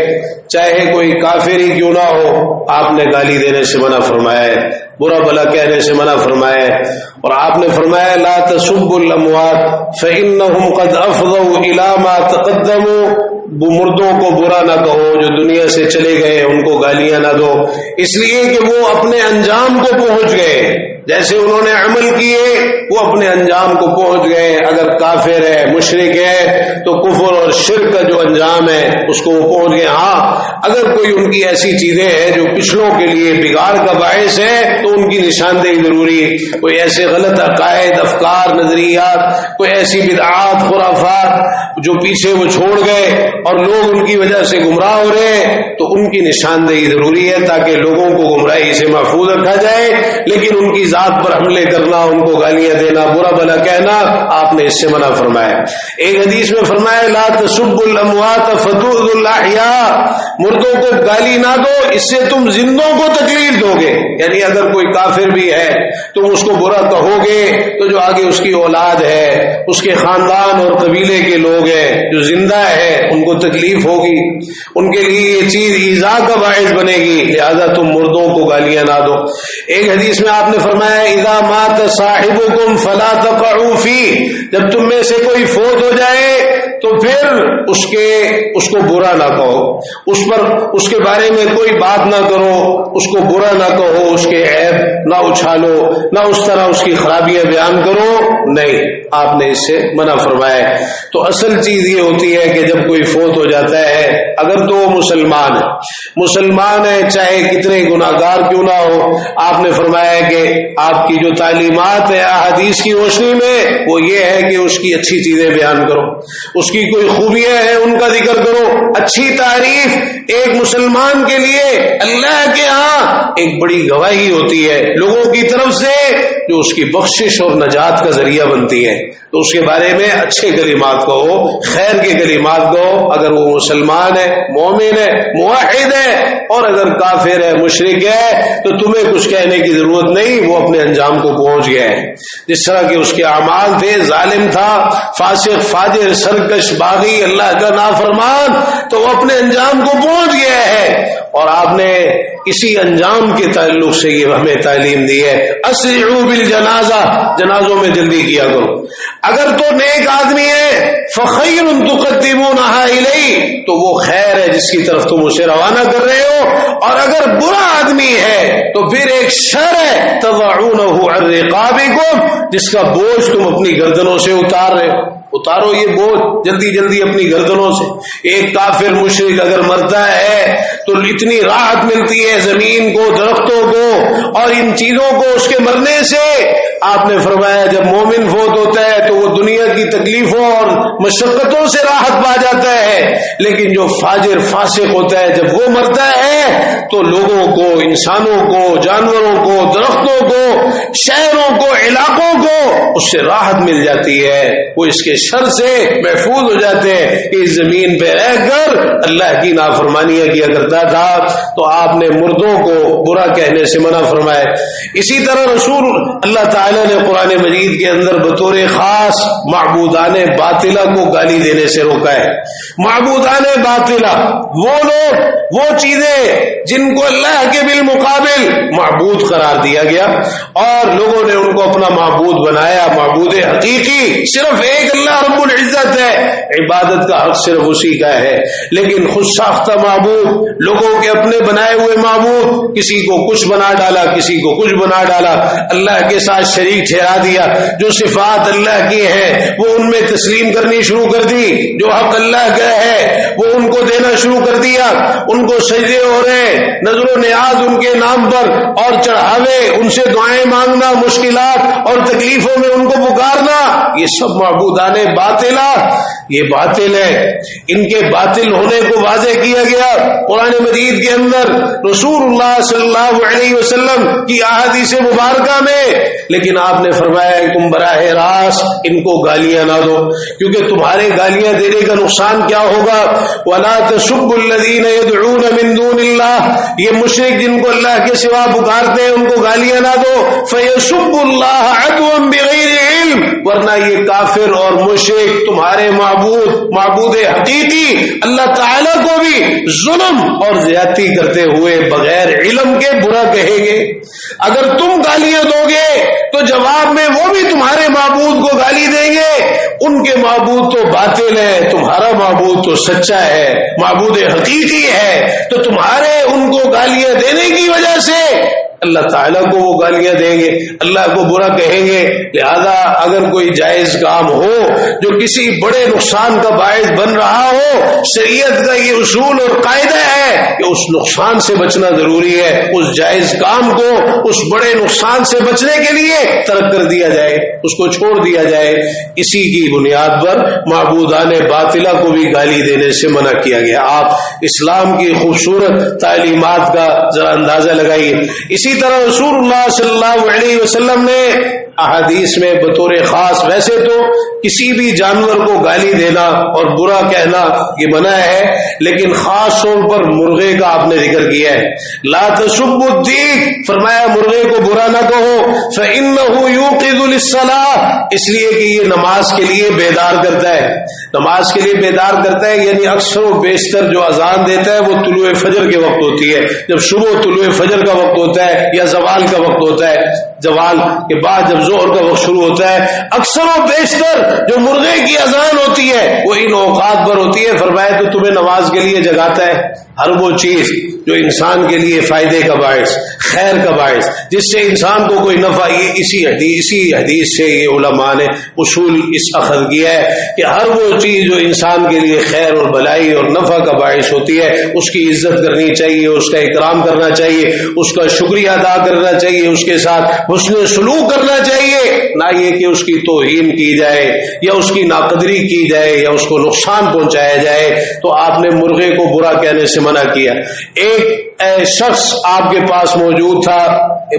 چاہے کوئی کافر ہی کیوں نہ ہو، آپ نے گالی دینے سے منع فرمایا ہے، برا بھلا کہنے سے منع فرمایا ہے. اور آپ نے فرمایا لا تسبوا الاموات فانهم قد افضوا الى ما تقدموا، مردوں کو برا نہ کہو، جو دنیا سے چلے گئے ان کو گالیاں نہ دو، اس لیے کہ وہ اپنے انجام کو پہنچ گئے، جیسے انہوں نے عمل کیے وہ اپنے انجام کو پہنچ گئے. اگر کافر ہے، مشرک ہے تو کفر اور شرک کا جو انجام ہے اس کو وہ پہنچ گئے. ہاں اگر کوئی ان کی ایسی چیزیں ہیں جو پچھلوں کے لیے بگاڑ کا باعث ہے تو ان کی نشاندہی ضروری ہے. کوئی ایسے غلط عقائد، افکار، نظریات، کوئی ایسی بدعات، خرافات جو پیچھے وہ چھوڑ گئے اور لوگ ان کی وجہ سے گمراہ ہو رہے ہیں تو ان کی نشاندہی ضروری ہے تاکہ لوگوں کو گمراہی سے محفوظ رکھا جائے. لیکن ان کی ذات پر حملے کرنا، ان کو گالیاں دینا، برا بھلا کہنا، آپ نے اس سے منع فرمایا. ایک حدیث میں فرمایا لا تسبوا الاموات الاموات فتؤذوا الاحیاء، مردوں کو گالی نہ دو، اس سے تم زندوں کو تکلیف دو گے. یعنی اگر کوئی کافر بھی ہے تم اس کو برا کہو گے تو جو آگے اس کی اولاد ہے، اس کے خاندان اور قبیلے کے لوگ ہیں جو زندہ ہے، ان کو تکلیف ہوگی، ان کے لیے یہ چیز ایذا کا باعث بنے گی. لہذا تم مردوں کو گالیاں نہ دو. ایک حدیث میں آپ نے فرمایا اذا مات صاحبکم فلا تقعوا فیہ، جب تم میں سے کوئی فوت ہو جائے تو پھر اس کو برا نہ کہو، اس کے بارے میں کوئی بات نہ کرو، اس کو برا نہ کہو، اس کے عیب نہ اچھالو، نہ اس طرح اس کی خرابیاں بیان کرو. نہیں، آپ نے اس سے منع فرمایا. تو اصل چیز یہ ہوتی ہے کہ جب کوئی فوت ہو جاتا ہے، اگر تو وہ مسلمان ہے چاہے کتنے گناہگار کیوں نہ ہو، آپ نے فرمایا کہ آپ کی جو تعلیمات ہے احادیث کی روشنی میں وہ یہ ہے کہ اس کی اچھی چیزیں بیان کرو، اس کی کوئی خوبیاں ہیں ان کا ذکر کرو. اچھی تعریف ایک مسلمان کے لیے اللہ کے ہاں ایک بڑی گواہی ہوتی ہے لوگوں کی طرف سے، جو اس کی بخشش اور نجات کا ذریعہ بنتی ہے. تو اس کے بارے میں اچھے کلمات کہو، خیر کے کلمات کہو. اگر وہ مسلمان ہے، مومن ہے، موحد ہے، اور اگر کافر ہے، مشرک ہے، تو تمہیں کچھ کہنے کی ضرورت نہیں، وہ اپنے انجام کو پہنچ گیا ہے. جس طرح کہ اس کے اعمال تھے، ظالم تھا، فاسق، فاجر، سرکش، باغی، اللہ کا نافرمان، تو وہ اپنے انجام کو پہنچ گیا ہے. اور آپ نے اسی انجام کے تعلق سے یہ ہمیں تعلیم دی ہے، اسرعوا بالجنازہ، جنازوں میں جلدی کیا کرو. اگر تو نیک آدمی ہے فخیر تقدمونها الیہ، تو وہ خیر ہے جس کی طرف تم اسے روانہ کر رہے ہو. اور اگر برا آدمی ہے تو پھر ایک شر ہے تضعونہ عن رقابکم، جس کا بوجھ تم اپنی گردنوں سے اتار رہے ہو. اتارو یہ بوجھ جلدی جلدی اپنی گردنوں سے. ایک کافر مشرک اگر مرتا ہے تو اتنی راحت ملتی ہے زمین کو، درختوں کو اور ان چیزوں کو اس کے مرنے سے. آپ نے فرمایا جب مومن فوت ہوتا ہے تو وہ دنیا کی تکلیفوں اور مشقتوں سے راحت پا جاتا ہے، لیکن جو فاجر فاسق ہوتا ہے جب وہ مرتا ہے تو لوگوں کو، انسانوں کو، جانوروں کو، درختوں کو، شہروں کو، علاقوں کو اس سے راحت مل جاتی ہے. وہ اس کے شر سے محفوظ ہو جاتے ہیں کہ اس زمین پہ رہ کر اللہ کی نافرمانیاں کیا کرتا تھا. تو آپ نے مردوں کو برا کہنے سے منع فرمایا. اسی طرح رسول اللہ تعالی نے قرآن مجید کے اندر بطور خاص معبودان باطلہ کو گالی دینے سے روکا ہے. معبودان باطلہ وہ لوگ، وہ چیزیں جن کو اللہ کے بالمقابل معبود قرار دیا گیا اور لوگوں نے ان کو اپنا معبود بنایا. معبود حقیقی صرف ایک اللہ رب العزت ہے، عبادت کا حق صرف اسی کا ہے. لیکن خود ساختہ معبود، لوگوں کے اپنے بنائے ہوئے معبود، کسی کو کچھ بنا ڈالا، کسی کو کچھ بنا ڈالا، اللہ کے ساتھ شریک ٹھہرا دیا. جو صفات اللہ کی ہیں وہ ان میں تسلیم کرنی شروع کر دی، جو حق اللہ کا ہے وہ ان کو دینا شروع کر دیا. ان کو سجدے ہو رہے، نظر و نیاز ان کے نام پر اور چڑھاوے، ان سے دعائیں مانگنا، مشکلات اور تکلیفوں میں ان کو پکارنا، یہ سب معبودان باطلہ، یہ باطل ہے. ان کے باطل ہونے کو واضح کیا گیا قرآن مجید کے اندر، رسول اللہ صلی اللہ علیہ وسلم کی احادیث مبارکہ میں. لیکن آپ نے فرمایا کہ تم براہ راست ان کو گالیاں نہ دو، کیونکہ تمہارے گالیاں دینے کا نقصان کیا ہوگا. وَلَا تَسُبُّوا الَّذِينَ يَدْعُونَ مِن دُونِ اللَّهِ، یہ مشرک جن کو اللہ کے سوا پکارتے ہیں ان کو گالیاں نہ دو. فَيَسُبُّوا اللَّهَ عَدْوًا بِغَيْرِ علم، ورنہ یہ کافر اور مشرک تمہارے معبود حقیقی اللہ تعالیٰ کو بھی ظلم اور زیادتی کرتے ہوئے بغیر علم کے برا کہیں گے. اگر تم گالیاں دو گے تو جواب میں وہ بھی تمہارے معبود کو گالی دیں گے. ان کے معبود تو باطل ہے، تمہارا معبود تو سچا ہے، معبود حقیقی ہے. تو تمہارے ان کو گالیاں دینے کی وجہ سے اللہ تعالیٰ کو وہ گالیاں دیں گے، اللہ کو برا کہیں گے. لہذا اگر کوئی جائز کام ہو جو کسی بڑے نقصان کا باعث بن رہا ہو، شریعت کا یہ اصول اور قاعدہ ہے کہ اس نقصان سے بچنا ضروری ہے. اس جائز کام کو اس بڑے نقصان سے بچنے کے لیے ترک کر دیا جائے، اس کو چھوڑ دیا جائے. اسی کی بنیاد پر معبودان باطلہ کو بھی گالی دینے سے منع کیا گیا. آپ اسلام کی خوبصورت تعلیمات کا ذرا اندازہ لگائیے. اسی طرح رسول اللہ صلی اللہ علیہ وسلم نے احادیث میں بطور خاص، ویسے تو کسی بھی جانور کو گالی دینا اور برا کہنا یہ منع ہے، لیکن خاص طور پر مرغے کا آپ نے ذکر کیا ہے. لا تسبوا الدیک، فرمایا مرغے کو برا نہ کہو، فإنه یوقظ للصلاة، اس لیے کہ یہ نماز کے لیے بیدار کرتا ہے. نماز کے لیے بیدار کرتا ہے یعنی اکثر و بیشتر جو اذان دیتا ہے وہ طلوع فجر کے وقت ہوتی ہے. جب صبح طلوع فجر کا وقت ہوتا ہے یا زوال کا وقت ہوتا ہے، زوال کے بعد جب ظہر کا وقت شروع ہوتا ہے، اکثر و بیشتر جو مرغے کی اذان ہوتی ہے وہ ان اوقات پر ہوتی ہے. فرمایا تو تمہیں نماز کے لیے جگاتا ہے. ہر وہ چیز جو انسان کے لیے فائدے کا باعث، خیر کا باعث، جس سے انسان کو کوئی نفع، یہ اسی حدیث سے یہ علماء نے اصول اس اخذ کیا ہے کہ ہر وہ چیز جو انسان کے لیے خیر اور بھلائی اور نفع کا باعث ہوتی ہے اس کی عزت کرنی چاہیے، اس کا اکرام کرنا چاہیے، اس کا شکریہ ادا کرنا چاہیے، اس کے ساتھ حسن سلوک کرنا چاہیے، نہ یہ کہ اس کی توہین کی جائے یا اس کی ناقدری کی جائے یا اس کو نقصان پہنچایا جائے. تو آپ نے مرغے کو برا کہنے سے منع کیا. ایک شخص آپ کے پاس موجود تھا،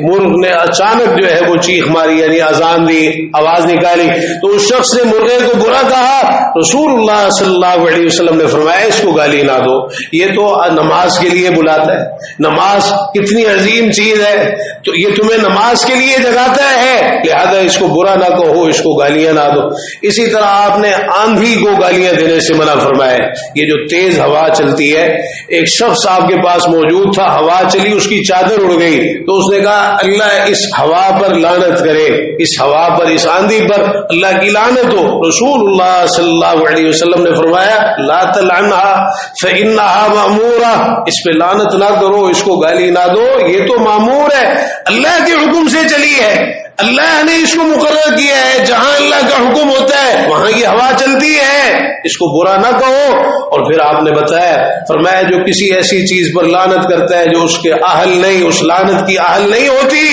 مرغ نے اچانک جو ہے وہ چیخ ماری، یعنی اذان دی، آواز نکالی، تو اس شخص نے مرغے کو برا کہا. رسول اللہ صلی اللہ علیہ وسلم نے فرمایا اس کو گالی نہ دو، یہ تو نماز کے لیے بلاتا ہے. نماز کتنی عظیم چیز ہے، تو یہ تمہیں نماز کے لیے جگاتا ہے، لہذا اس کو برا نہ کہو، اس کو گالیاں نہ دو. اسی طرح آپ نے آندھی کو گالیاں دینے سے منع فرمایا. یہ جو تیز ہوا چلتی ہے، ایک شخص آپ کے پاس موجود تھا، ہوا چلی، اس کی چادر اڑ گئی، تو اس نے کہا اللہ اس ہوا پر لعنت کرے، اس ہوا پر، اس آندھی پر اللہ کی لعنت ہو. رسول اللہ صلی اللہ علیہ وسلم نے فرمایا لا تلعنها فإنها مأمورہ، اس پہ لعنت نہ کرو، اس کو گالی نہ دو، یہ تو مامور ہے، اللہ کے حکم سے چلی ہے، اللہ نے اس کو مقرر کیا ہے، جہاں اللہ کا حکم ہوتا ہے وہاں یہ ہوا چلتی ہے، اس کو برا نہ کہو. اور پھر آپ نے بتایا، فرمایا جو کسی ایسی چیز پر لعنت کرتا ہے جو اس کے اہل نہیں، اس لعنت کی اہل نہیں ہوتی،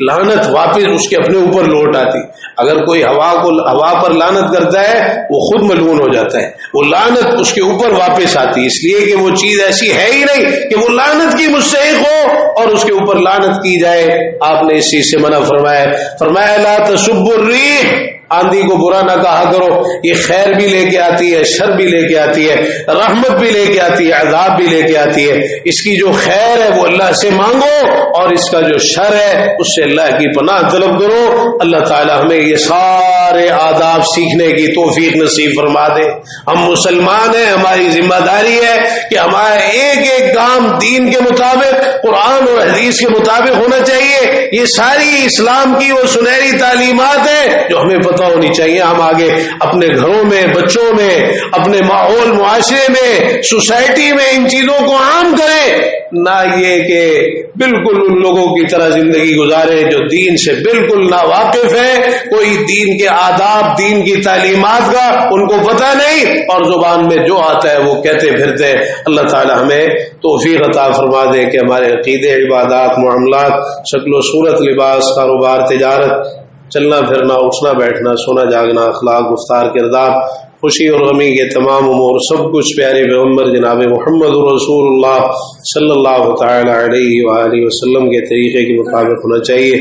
لعنت واپس اس کے اپنے اوپر لوٹ آتی. اگر کوئی ہوا پر لعنت کرتا ہے وہ خود ملعون ہو جاتا ہے، وہ لعنت اس کے اوپر واپس آتی، اس لیے کہ وہ چیز ایسی ہے ہی نہیں کہ وہ لعنت کی مستحق ہو اور اس کے اوپر لعنت کی جائے. آپ نے اس چیز سے منع فرمایا لا تسبوا الريح، آندھی کو برا نہ کہا کرو، یہ خیر بھی لے کے آتی ہے، شر بھی لے کے آتی ہے، رحمت بھی لے کے آتی ہے، عذاب بھی لے کے آتی ہے. اس کی جو خیر ہے وہ اللہ سے مانگو اور اس کا جو شر ہے اس سے اللہ کی پناہ طلب کرو. اللہ تعالی ہمیں یہ سارے آداب سیکھنے کی توفیق نصیب فرما دے. ہم مسلمان ہیں، ہماری ذمہ داری ہے کہ ہمارا ایک ایک کام دین کے مطابق، قرآن اور حدیث کے مطابق ہونا چاہیے. یہ ساری اسلام کی وہ سنہری تعلیمات ہیں جو ہمیں پتہ ہونی چاہیے. ہم آگے اپنے گھروں میں، بچوں میں، اپنے ماحول معاشرے میں، سوسائٹی میں ان چیزوں کو عام کریں، نہ یہ کہ بالکل ان لوگوں کی طرح زندگی گزارے جو دین سے بالکل نا واقف ہے، کوئی دین کے آداب، دین کی تعلیمات کا ان کو پتہ نہیں اور زبان میں جو آتا ہے وہ کہتے پھرتے. اللہ تعالی ہمیں توفیق عطا فرما دے کہ ہمارے عقیدے، عبادات، معاملات، شکل و صورت، لباس، کاروبار، تجارت، چلنا پھرنا، اٹھنا بیٹھنا، سونا جاگنا، اخلاق، گفتار، کردار، خوشی اور غمی کے تمام امور سب کچھ پیارے پیغمبر جناب محمد رسول اللہ صلی اللہ تعالی علیہ وآلہ وسلم کے طریقے کے مطابق ہونا چاہیے.